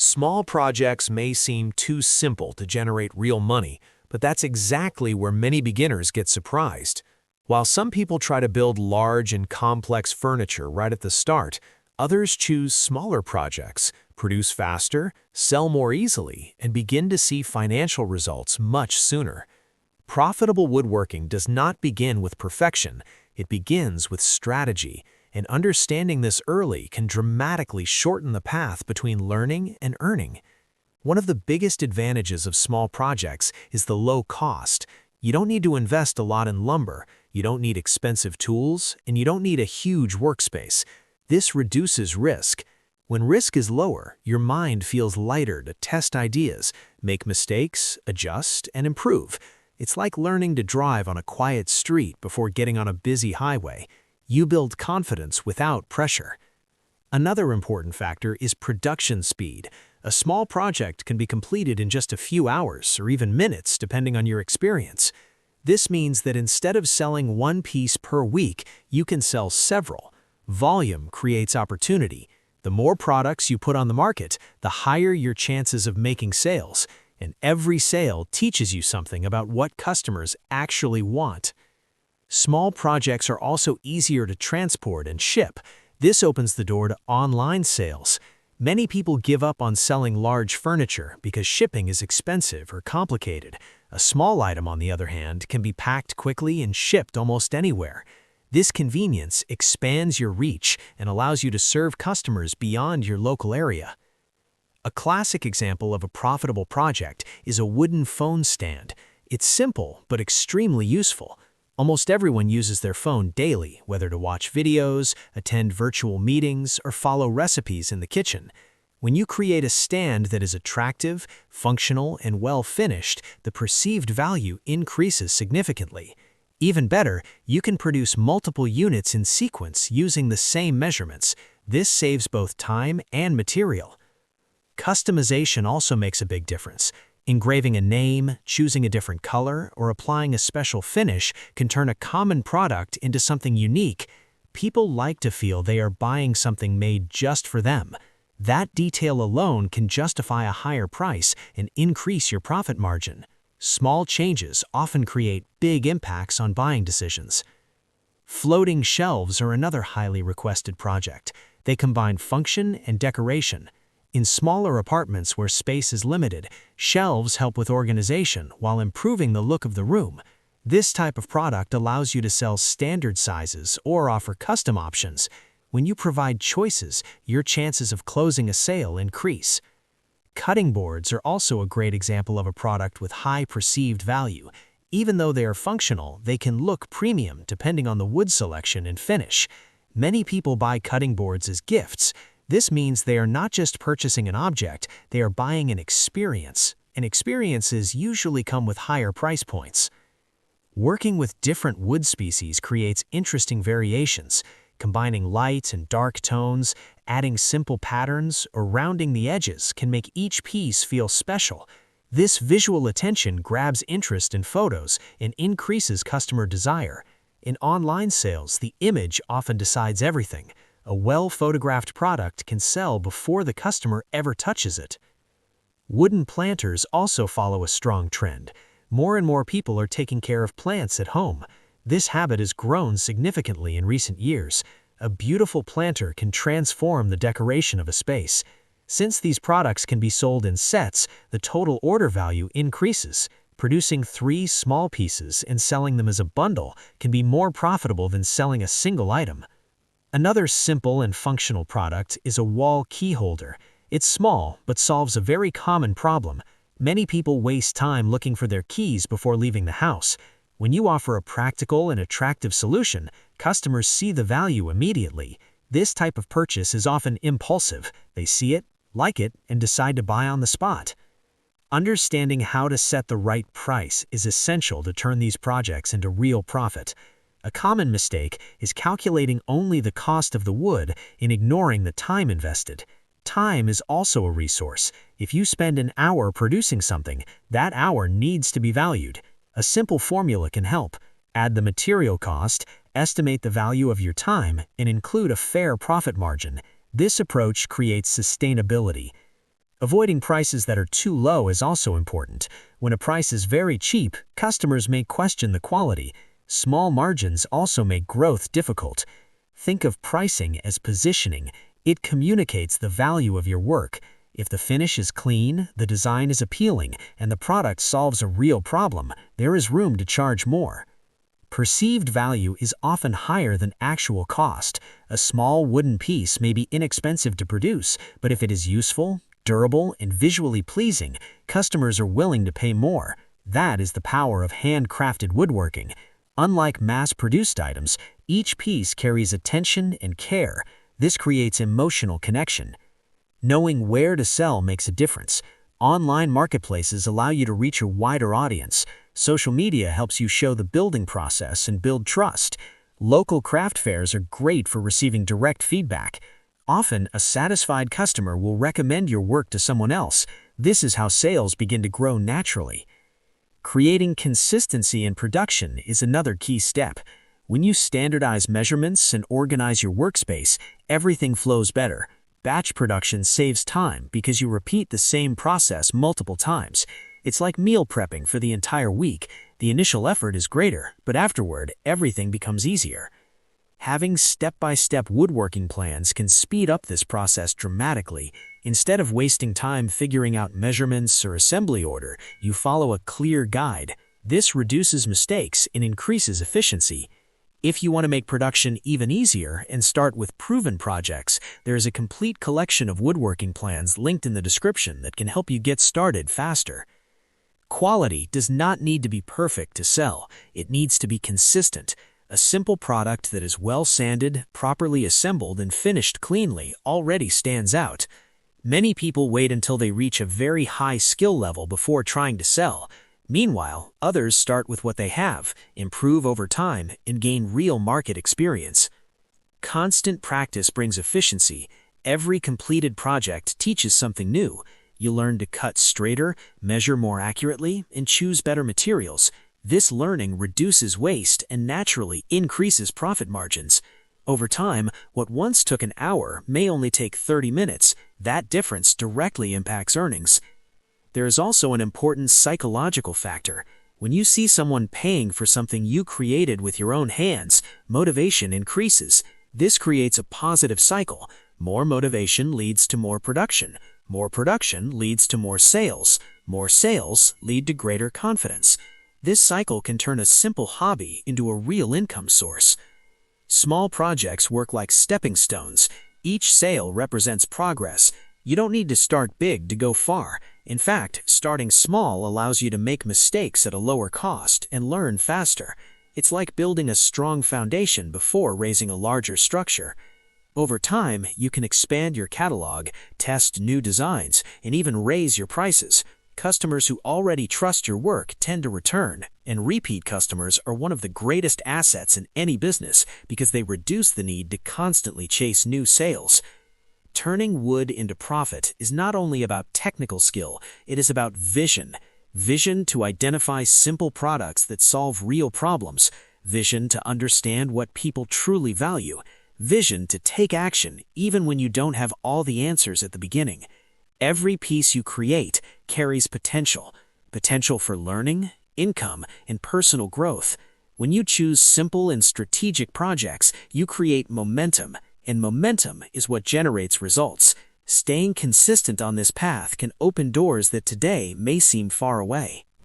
Small projects may seem too simple to generate real money, but that's exactly where many beginners get surprised. While some people try to build large and complex furniture right at the start, others choose smaller projects, produce faster, sell more easily, and begin to see financial results much sooner. Profitable woodworking does not begin with perfection, it begins with strategy, and understanding this early can dramatically shorten the path between learning and earning. One of the biggest advantages of small projects is the low cost. You don't need to invest a lot in lumber, you don't need expensive tools, and you don't need a huge workspace. This reduces risk. When risk is lower, your mind feels lighter to test ideas, make mistakes, adjust, and improve. It's like learning to drive on a quiet street before getting on a busy highway. You build confidence without pressure. Another important factor is production speed. A small project can be completed in just a few hours or even minutes depending on your experience. This means that instead of selling one piece per week, you can sell several. Volume creates opportunity. The more products you put on the market, the higher your chances of making sales. And every sale teaches you something about what customers actually want. Small projects are also easier to transport and ship. This opens the door to online sales. Many people give up on selling large furniture because shipping is expensive or complicated. A small item, on the other hand, can be packed quickly and shipped almost anywhere. This convenience expands your reach and allows you to serve customers beyond your local area. A classic example of a profitable project is a wooden phone stand. It's simple but extremely useful. Almost everyone uses their phone daily, whether to watch videos, attend virtual meetings, or follow recipes in the kitchen. When you create a stand that is attractive, functional, and well-finished, the perceived value increases significantly. Even better, you can produce multiple units in sequence using the same measurements. This saves both time and material. Customization also makes a big difference. Engraving a name, choosing a different color, or applying a special finish can turn a common product into something unique. People like to feel they are buying something made just for them. That detail alone can justify a higher price and increase your profit margin. Small changes often create big impacts on buying decisions. Floating shelves are another highly requested project. They combine function and decoration. In smaller apartments where space is limited, shelves help with organization while improving the look of the room. This type of product allows you to sell standard sizes or offer custom options. When you provide choices, your chances of closing a sale increase. Cutting boards are also a great example of a product with high perceived value. Even though they are functional, they can look premium depending on the wood selection and finish. Many people buy cutting boards as gifts. This means they are not just purchasing an object, they are buying an experience, and experiences usually come with higher price points. Working with different wood species creates interesting variations. Combining light and dark tones, adding simple patterns, or rounding the edges can make each piece feel special. This visual attention grabs interest in photos and increases customer desire. In online sales, the image often decides everything. A well-photographed product can sell before the customer ever touches it. Wooden planters also follow a strong trend. More and more people are taking care of plants at home. This habit has grown significantly in recent years. A beautiful planter can transform the decoration of a space. Since these products can be sold in sets, the total order value increases. Producing 3 small pieces and selling them as a bundle can be more profitable than selling a single item. Another simple and functional product is a wall key holder. It's small, but solves a very common problem. Many people waste time looking for their keys before leaving the house. When you offer a practical and attractive solution, customers see the value immediately. This type of purchase is often impulsive. They see it, like it, and decide to buy on the spot. Understanding how to set the right price is essential to turn these projects into real profit. A common mistake is calculating only the cost of the wood and ignoring the time invested. Time is also a resource. If you spend an hour producing something, that hour needs to be valued. A simple formula can help. Add the material cost, estimate the value of your time, and include a fair profit margin. This approach creates sustainability. Avoiding prices that are too low is also important. When a price is very cheap, customers may question the quality. Small margins also make growth difficult. Think of pricing as positioning. It communicates the value of your work. If the finish is clean, the design is appealing, and the product solves a real problem, there is room to charge more. Perceived value is often higher than actual cost. A small wooden piece may be inexpensive to produce, but if it is useful, durable, and visually pleasing, customers are willing to pay more. That is the power of handcrafted woodworking. Unlike mass-produced items, each piece carries attention and care. This creates emotional connection. Knowing where to sell makes a difference. Online marketplaces allow you to reach a wider audience. Social media helps you show the building process and build trust. Local craft fairs are great for receiving direct feedback. Often, a satisfied customer will recommend your work to someone else. This is how sales begin to grow naturally. Creating consistency in production is another key step. When you standardize measurements and organize your workspace, everything flows better. Batch production saves time because you repeat the same process multiple times. It's like meal prepping for the entire week. The initial effort is greater, but afterward, everything becomes easier. Having step-by-step woodworking plans can speed up this process dramatically. Instead of wasting time figuring out measurements or assembly order, you follow a clear guide. This reduces mistakes and increases efficiency. If you want to make production even easier and start with proven projects, there is a complete collection of woodworking plans linked in the description that can help you get started faster. Quality does not need to be perfect to sell. It needs to be consistent. A simple product that is well sanded, properly assembled, and finished cleanly already stands out. Many people wait until they reach a very high skill level before trying to sell. Meanwhile, others start with what they have, improve over time, and gain real market experience. Constant practice brings efficiency. Every completed project teaches something new. You learn to cut straighter, measure more accurately, and choose better materials. This learning reduces waste and naturally increases profit margins. Over time, what once took an hour may only take 30 minutes. That difference directly impacts earnings. There is also an important psychological factor. When you see someone paying for something you created with your own hands, motivation increases. This creates a positive cycle. More motivation leads to more production. More production leads to more sales. More sales lead to greater confidence. This cycle can turn a simple hobby into a real income source. Small projects work like stepping stones. Each sale represents progress. You don't need to start big to go far. In fact, starting small allows you to make mistakes at a lower cost and learn faster. It's like building a strong foundation before raising a larger structure. Over time, you can expand your catalog, test new designs, and even raise your prices. Customers who already trust your work tend to return, and repeat customers are one of the greatest assets in any business because they reduce the need to constantly chase new sales. Turning wood into profit is not only about technical skill, it is about vision. Vision to identify simple products that solve real problems. Vision to understand what people truly value. Vision to take action even when you don't have all the answers at the beginning. Every piece you create carries potential. Potential for learning, income, and personal growth. When you choose simple and strategic projects, you create momentum. And momentum is what generates results. Staying consistent on this path can open doors that today may seem far away.